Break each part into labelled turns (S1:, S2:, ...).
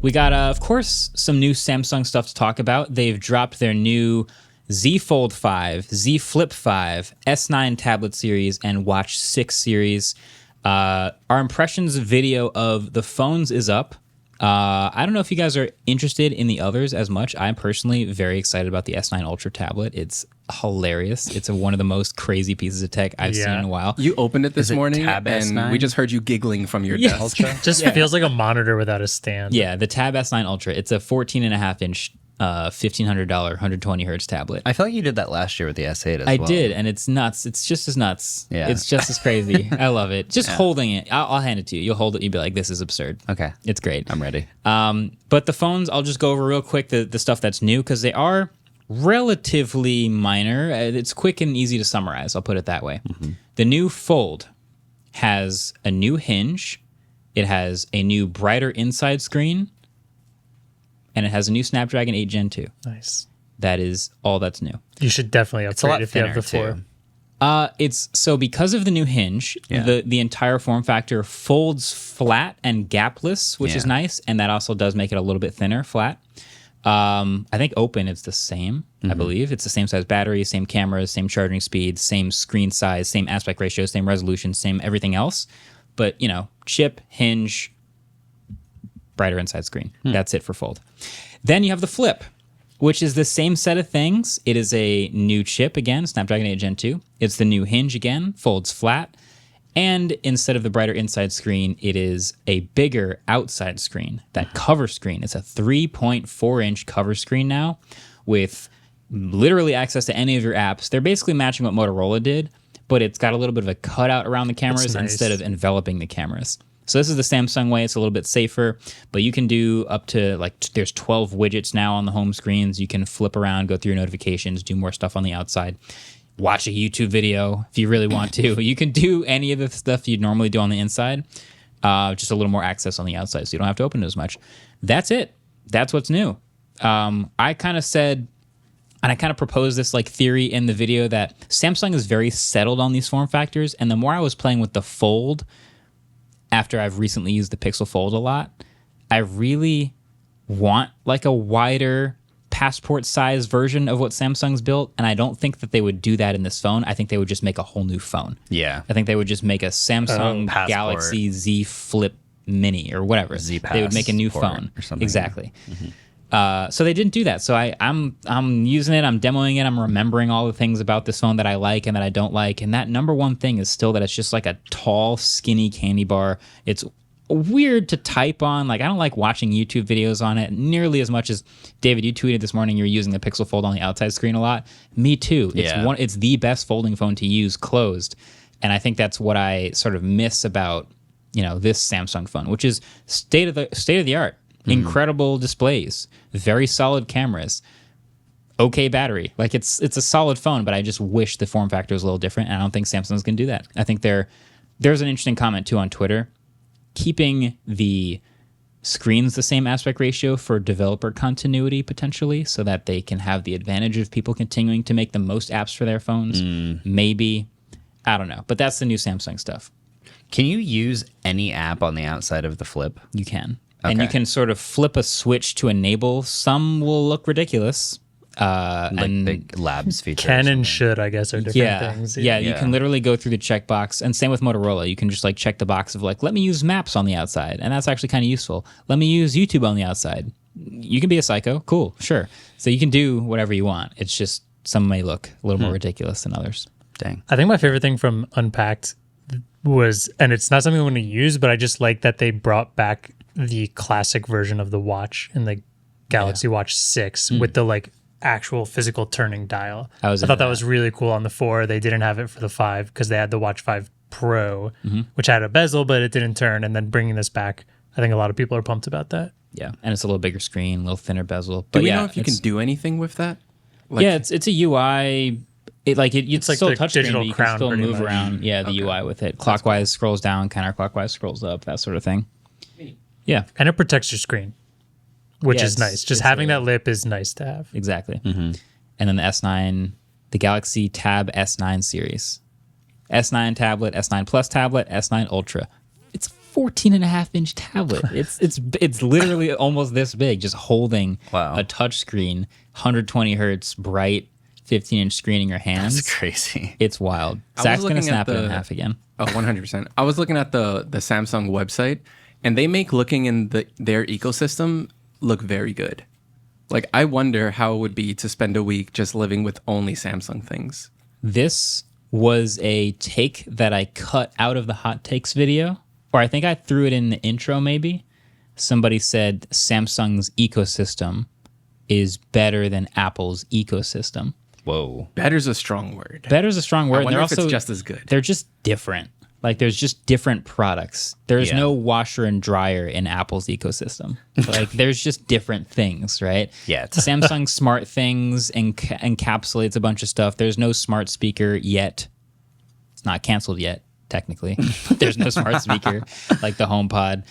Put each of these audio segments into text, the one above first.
S1: We got, of course, some new Samsung stuff to talk about. They've dropped their new Z Fold 5, Z Flip 5, S9 tablet series, and Watch 6 series. Our impressions video of the phones is up. I don't know if you guys are interested in the others as much. I'm personally very excited about the S9 Ultra tablet. It's hilarious. It's one of the most crazy pieces of tech I've seen in a while.
S2: You opened it this morning,
S3: Tab
S2: and
S3: S9?
S2: we just heard you giggling from your desk.
S3: Ultra?
S4: Just feels like a monitor without a stand.
S1: Yeah, the Tab S9 Ultra. It's a 14.5-inch, $1,500, 120 hertz tablet.
S3: I feel like you did that last year with the S8 as well.
S1: I did, and it's nuts. It's just as nuts.
S3: Yeah.
S1: It's just as crazy. I love it. Just holding it. I'll hand it to you. You'll hold it. You'll be like, this is absurd.
S3: Okay.
S1: It's great.
S3: I'm ready.
S1: But the phones, I'll just go over real quick the stuff that's new because they are relatively minor. It's quick and easy to summarize. I'll put it that way. The new Fold has a new hinge. It has a new brighter inside screen. And it has a new Snapdragon 8 Gen 2.
S4: Nice.
S1: That is all that's new.
S4: You should definitely
S3: It's a lot
S4: upgrade if you have
S3: thinner,
S4: the 4.
S3: too.
S1: It's so because of the new hinge, the entire form factor folds flat and gapless, which is nice, and that also does make it a little bit thinner, flat. I think open it's the same. I believe it's the same size battery, same cameras, same charging speed, same screen size, same aspect ratio, same resolution, same everything else. But chip, hinge, brighter inside screen. That's it for Fold. Then you have the Flip, which is the same set of things. It is a new chip again, Snapdragon 8 Gen 2. It's the new hinge again, folds flat. And instead of the brighter inside screen, it is a bigger outside screen, that cover screen. It's a 3.4-inch cover screen now with literally access to any of your apps. They're basically matching what Motorola did, but it's got a little bit of a cutout around the cameras instead of enveloping the cameras. So this is the Samsung way. It's a little bit safer, but you can do up to there's 12 widgets now on the home screens. You can flip around, go through your notifications, do more stuff on the outside. Watch a YouTube video if you really want to. You can do any of the stuff you'd normally do on the inside, just a little more access on the outside, so you don't have to open it as much. That's it. That's what's new. I kind of said, and I kind of proposed this theory in the video that Samsung is very settled on these form factors, and the more I was playing with the Fold, after I've recently used the Pixel Fold a lot, I really want a wider passport size version of what Samsung's built, and I don't think that they would do that in this phone. I think they would just make a whole new phone.
S3: Yeah.
S1: I think they would just make a Samsung Galaxy Z Flip Mini or whatever.
S3: Z
S1: They would make a new phone
S3: or something.
S1: Exactly. So they didn't do that. So I'm using it. I'm demoing it. I'm remembering all the things about this phone that I like and that I don't like. And that number one thing is still that it's just like a tall, skinny candy bar. It's weird to type on. I don't like watching YouTube videos on it nearly as much as David. You tweeted this morning you're using the Pixel Fold on the outside screen a lot. Me too. It's the best folding phone to use closed. And I think that's what I sort of miss about this Samsung phone, which is state of the art. Incredible displays, very solid cameras, okay battery. It's a solid phone, but I just wish the form factor was a little different, and I don't think Samsung's going to do that. I think there's an interesting comment, too, on Twitter. Keeping the screens the same aspect ratio for developer continuity, potentially, so that they can have the advantage of people continuing to make the most apps for their phones. Maybe. I don't know. But that's the new Samsung stuff.
S3: Can you use any app on the outside of the Flip?
S1: You can. And you can sort of flip a switch to enable. Some will look ridiculous.
S3: Big labs feature.
S4: Can and should, I guess, are different things.
S1: Yeah, you can literally go through the checkbox. And same with Motorola. You can just check the box of let me use Maps on the outside. And that's actually kind of useful. Let me use YouTube on the outside. You can be a psycho. Cool, sure. So you can do whatever you want. It's just some may look a little more ridiculous than others.
S3: Dang.
S4: I think my favorite thing from Unpacked was, and it's not something I'm going to use, but I just like that they brought back the classic version of the watch in the Galaxy Watch 6 with the actual physical turning dial. I thought that was really cool on the 4. They didn't have it for the 5 because they had the Watch 5 Pro, which had a bezel, but it didn't turn. And then bringing this back, I think a lot of people are pumped about that.
S1: Yeah, and it's a little bigger screen, a little thinner bezel. But
S2: do we know if you can do anything with that?
S1: It's a UI. It's still
S4: the
S1: touchscreen,
S4: digital
S1: but you
S4: crown
S1: can still
S4: pretty
S1: move
S4: much.
S1: around. Yeah, the UI with it. Clockwise scrolls down, counterclockwise scrolls up, that sort of thing. Yeah.
S4: And it protects your screen, which is nice. Just having
S1: that
S4: that lip is nice to have.
S1: Exactly. And then the S9, the Galaxy Tab S9 series. S9 tablet, S9 Plus tablet, S9 Ultra. It's 14 and a half inch tablet. It's literally almost this big, just holding a touch screen, 120 hertz, bright, 15-inch screen in your hands.
S3: That's crazy.
S1: It's wild. Zach's going to snap it in half again.
S2: Oh, 100%. I was looking at the Samsung website, and they make looking in their ecosystem look very good. Like, I wonder how it would be to spend a week just living with only Samsung things.
S1: This was a take that I cut out of the hot takes video, or I think I threw it in the intro maybe. Somebody said Samsung's ecosystem is better than Apple's ecosystem.
S3: Whoa.
S2: Better's a strong word.
S1: Better's a strong word.
S2: I wonder
S1: and
S2: if it's just as good.
S1: They're just different. Like, there's just different products. There's no washer and dryer in Apple's ecosystem. Like, there's just different things, right?
S3: Yeah.
S1: Samsung Smart Things encapsulates a bunch of stuff. There's no smart speaker yet. It's not canceled yet, technically. There's no smart speaker like the HomePod.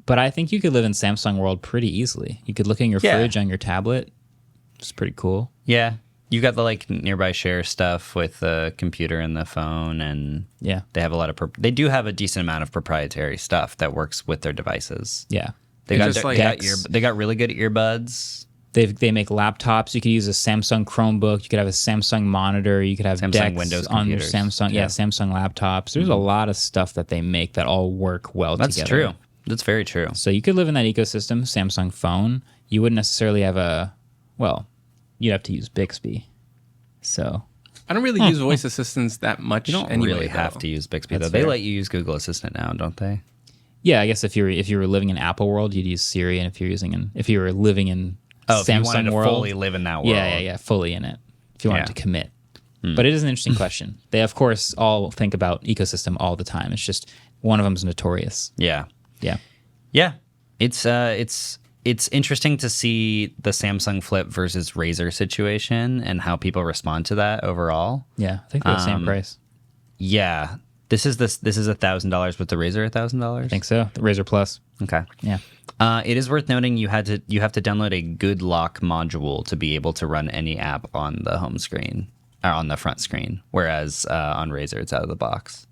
S1: But I think you could live in Samsung world pretty easily. You could look in your fridge on your tablet. It's pretty cool.
S3: Yeah. You got the like nearby share stuff with the computer and the phone, and they have a lot of they do have a decent amount of proprietary stuff that works with their devices.
S1: Yeah.
S3: They got really good earbuds.
S1: They make laptops. You could use a Samsung Chromebook. You could have a Samsung monitor. You could have
S3: Samsung
S1: DeX
S3: Windows
S1: on your
S3: computers.
S1: Samsung. Yeah, Samsung laptops. There's a lot of stuff that they make that all work well together.
S3: That's true. That's very true.
S1: So you could live in that ecosystem. Samsung phone. You wouldn't necessarily have you'd have to use Bixby. So
S2: I don't really use voice assistants that much.
S3: You don't really have to use Bixby, though. They let you use Google Assistant now, don't they?
S1: Yeah, I guess if you were living in Apple world, you'd use Siri, and if you were living in
S3: if you wanted
S1: Samsung
S3: to
S1: world,
S3: fully live in that world.
S1: Yeah, fully in it. If you wanted to commit. But it is an interesting question. They, of course, all think about ecosystem all the time. It's just one of them is notorious.
S3: Yeah.
S1: Yeah.
S3: Yeah. It's interesting to see the Samsung Flip versus Razer situation and how people respond to that overall.
S1: Yeah, I think they're the same price.
S3: Yeah. This is $1,000 with the Razer $1,000?
S1: I think so. The Razer Plus.
S3: Okay.
S1: Yeah.
S3: It is worth noting you have to download a good lock module to be able to run any app on the home screen or on the front screen, whereas on Razer it's out of the box.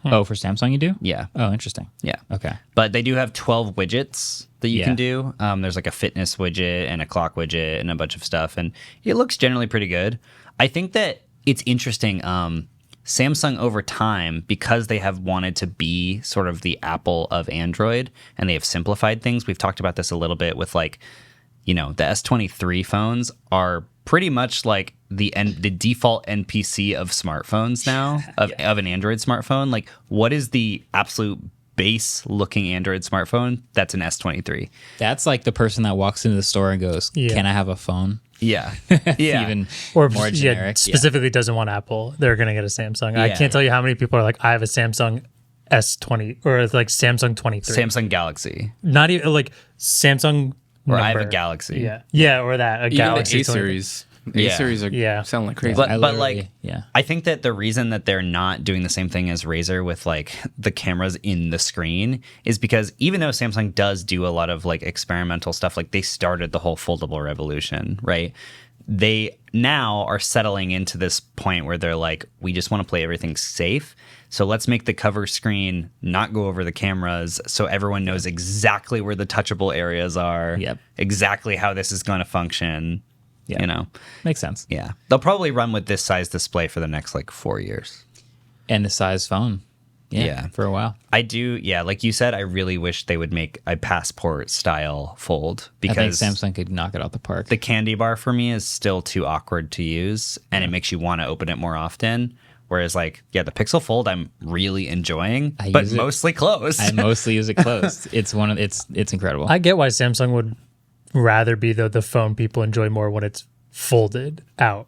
S1: Oh, for Samsung you do?
S3: Yeah.
S1: Oh, interesting.
S3: Yeah.
S1: Okay.
S3: But they do have 12 widgets that you can do. There's like a fitness widget and a clock widget and a bunch of stuff, and it looks generally pretty good. I think that it's interesting. Samsung over time, because they have wanted to be sort of the Apple of Android, and they have simplified things. We've talked about this a little bit with the S23 phones are pretty much like the default NPC of smartphones now, of an Android smartphone. Like, what is the absolute base looking Android smartphone? That's an S23.
S1: That's like the person that walks into the store and goes, "Can I have a phone?"
S3: Yeah.
S1: Yeah. Even
S4: or
S1: more generic.
S4: Specifically doesn't want Apple. They're going to get a Samsung. I can't tell you how many people are like, I have a Samsung S20 or like Samsung 23.
S3: Samsung Galaxy.
S4: Not even like Samsung
S3: Or I have a Galaxy.
S4: Yeah. Yeah, or that. A
S2: Even
S4: Galaxy
S2: the A series. A series are sound like crazy.
S3: But
S1: literally-
S3: I think that the reason that they're not doing the same thing as Razer with like the cameras in the screen is because even though Samsung does do a lot of like experimental stuff, like they started the whole foldable revolution, right? They now are settling into this point where they're like, we just want to play everything safe. So let's make the cover screen not go over the cameras so everyone knows exactly where the touchable areas are, exactly how this is going to function.
S1: Yeah.
S3: You know,
S1: makes sense.
S3: Yeah. They'll probably run with this size display for the next like 4 years.
S1: And the size phone. Yeah. For a while.
S3: I do. Yeah. Like you said, I really wish they would make a Passport style fold because
S1: I think Samsung could knock it out the park.
S3: The candy bar for me is still too awkward to use and it makes you want to open it more often. Whereas like, the Pixel Fold I'm really enjoying, but mostly closed.
S1: I mostly use it closed. It's incredible.
S4: I get why Samsung would rather be the phone people enjoy more when it's folded out.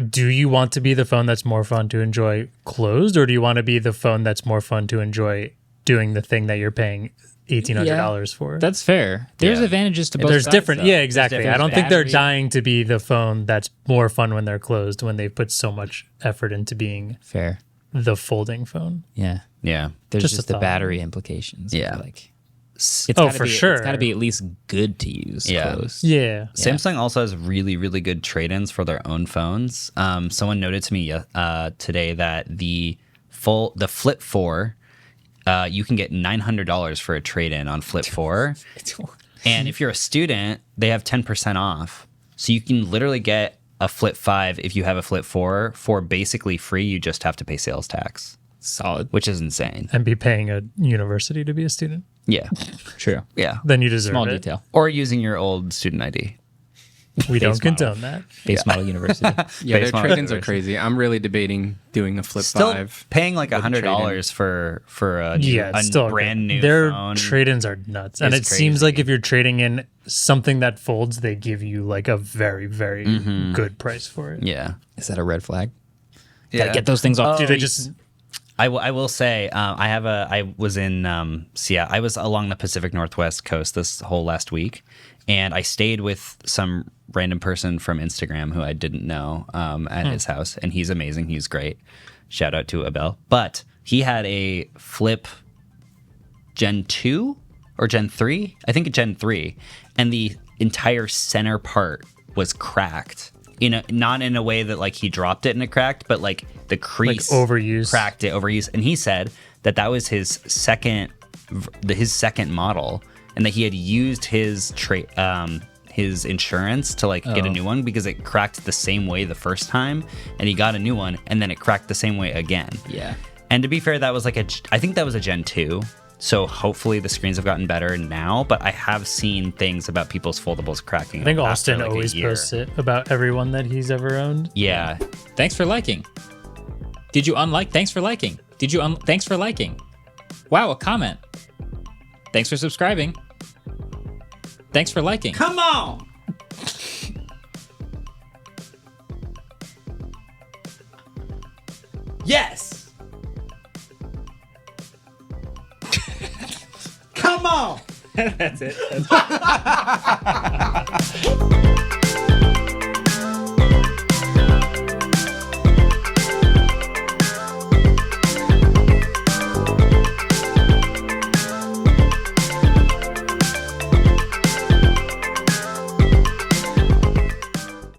S4: Do you want to be the phone that's more fun to enjoy closed, or do you want to be the phone that's more fun to enjoy doing the thing that you're paying $1,800 for?
S1: That's fair. There's advantages to both
S4: There's
S1: sides,
S4: different,
S1: though.
S4: Exactly. I don't think they're dying to be the phone that's more fun when they're closed when they put so much effort into being
S1: fair
S4: the folding phone.
S1: Yeah. There's just the battery implications.
S3: Yeah.
S1: Like,
S4: for sure.
S1: It's got to be at least good to use closed.
S4: Yeah.
S3: Samsung also has really, really good trade-ins for their own phones. Someone noted to me today that the Flip 4 you can get $900 for a trade-in on Flip 4. And if you're a student, they have 10% off. So you can literally get a Flip 5 if you have a Flip 4 for basically free. You just have to pay sales tax.
S1: Solid.
S3: Which is insane.
S4: And be paying a university to be a student.
S3: Yeah.
S1: True.
S3: Yeah.
S4: Then you deserve
S1: Small
S4: it.
S1: detail.
S3: Or using your old student ID.
S4: We don't
S1: Base model.
S4: condone that.
S1: Base model university.
S2: Yeah, their
S3: Base model
S2: trade-ins are
S3: university.
S2: crazy. I'm really debating doing a Flip
S3: Still
S2: 5.
S3: paying like
S2: with a
S3: $100 for a,
S4: Yeah,
S3: a
S4: it's still
S3: brand new
S4: Their
S3: phone.
S4: trade-ins are nuts, and it
S3: It's
S4: seems
S3: crazy.
S4: like if you're trading in something that folds, they give you like a very, very good price for it.
S3: Yeah.
S1: Is that a red flag?
S3: Yeah.
S1: Gotta get those things off.
S4: Dude, they just
S3: I will say, I was in Seattle. I was along the Pacific Northwest coast this whole last week, and I stayed with some random person from Instagram who I didn't know at his house, and he's amazing. He's great. Shout out to Abel. But he had a Flip Gen 2 or Gen 3? I think Gen 3. And the entire center part was cracked. Not in a way that like he dropped it and it cracked, but like the crease
S4: overuse.
S3: cracked it, overuse. And he said that was his second model, and that he had used his insurance to like get a new one because it cracked the same way the first time, and he got a new one, and then it cracked the same way again.
S1: Yeah.
S3: And to be fair, that was I think that was a Gen 2. So hopefully the screens have gotten better now, but I have seen things about people's foldables cracking.
S4: I think
S3: after,
S4: Austin
S3: like, a
S4: always
S3: year.
S4: posts it about everyone that he's ever owned.
S3: Yeah.
S1: Thanks for liking. Did you unlike? Thanks for liking. Did you thanks for liking. Wow, a comment. Thanks for subscribing. Thanks for liking.
S3: Come on. Yes. Come on.
S1: That's it.